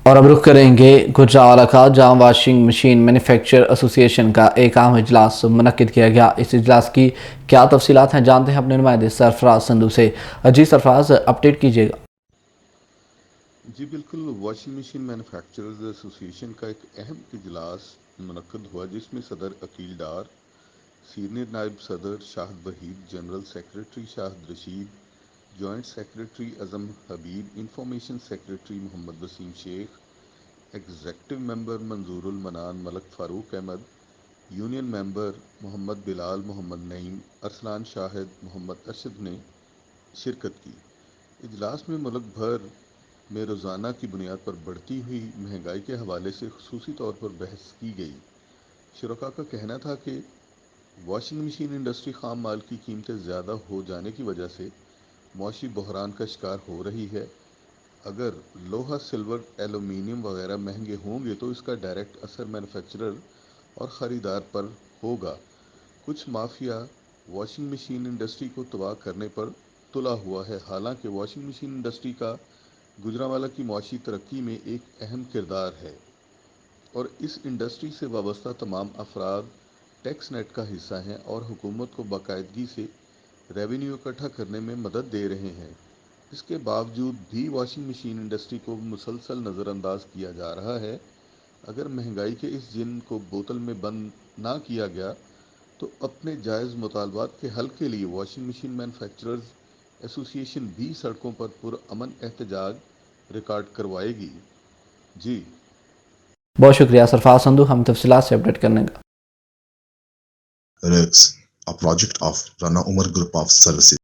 اور اب رخ کریں گے گجرانوالہ کا، جہاں واشنگ مشین مینوفیکچرر ایسوسی ایشن کا ایک عام اجلاس منعقد کیا گیا۔ اس اجلاس کی کیا تفصیلات ہیں، جانتے ہیں اپنے نمائندے سرفراز سندھو سے۔ جی سرفراز، اپڈیٹ کیجیے گا۔ جی بالکل، واشنگ مشین مینوفیکچررز ایسوسی ایشن کا ایک اہم اجلاس منعقد ہوا، جس میں صدر عقیل ڈار، سینئر نائب صدر شاہد وحید، جنرل سیکرٹری شاہد رشید، جوائنٹ سیکرٹری اعظم حبیب، انفارمیشن سیکرٹری محمد وسیم شیخ، ایگزیکٹو ممبر منظور المنان ملک فاروق احمد، یونین ممبر محمد بلال، محمد نعیم، ارسلان شاہد، محمد ارشد نے شرکت کی۔ اجلاس میں ملک بھر میں روزانہ کی بنیاد پر بڑھتی ہوئی مہنگائی کے حوالے سے خصوصی طور پر بحث کی گئی۔ شرکاء کا کہنا تھا کہ واشنگ مشین انڈسٹری خام مال کی قیمتیں زیادہ ہو جانے کی وجہ سے معاشی بحران کا شکار ہو رہی ہے۔ اگر لوہا، سلور، ایلومینیم وغیرہ مہنگے ہوں گے تو اس کا ڈائریکٹ اثر مینوفیکچرر اور خریدار پر ہوگا۔ کچھ مافیا واشنگ مشین انڈسٹری کو تباہ کرنے پر تلا ہوا ہے۔ حالانکہ واشنگ مشین انڈسٹری کا گجرانوالہ کی معاشی ترقی میں ایک اہم کردار ہے اور اس انڈسٹری سے وابستہ تمام افراد ٹیکس نیٹ کا حصہ ہیں اور حکومت کو باقاعدگی سے ریونیو اکٹھا کرنے میں مدد دے رہے ہیں۔ اس کے باوجود بھی واشنگ مشین انڈسٹری کو مسلسل نظر انداز کیا جا رہا ہے۔ اگر مہنگائی کے اس جن کو بوتل میں بند نہ کیا گیا تو اپنے جائز مطالبات کے حل کے لیے واشنگ مشین مینوفیکچررز ایسوسی ایشن بھی سڑکوں پر پرامن احتجاج ریکارڈ کروائے گی۔ جی بہت شکریہ سرفراز سندھو، ہم تفصیلات سے اپڈیٹ کرنے کا۔ REX, a project of Rana Umar Group of Services.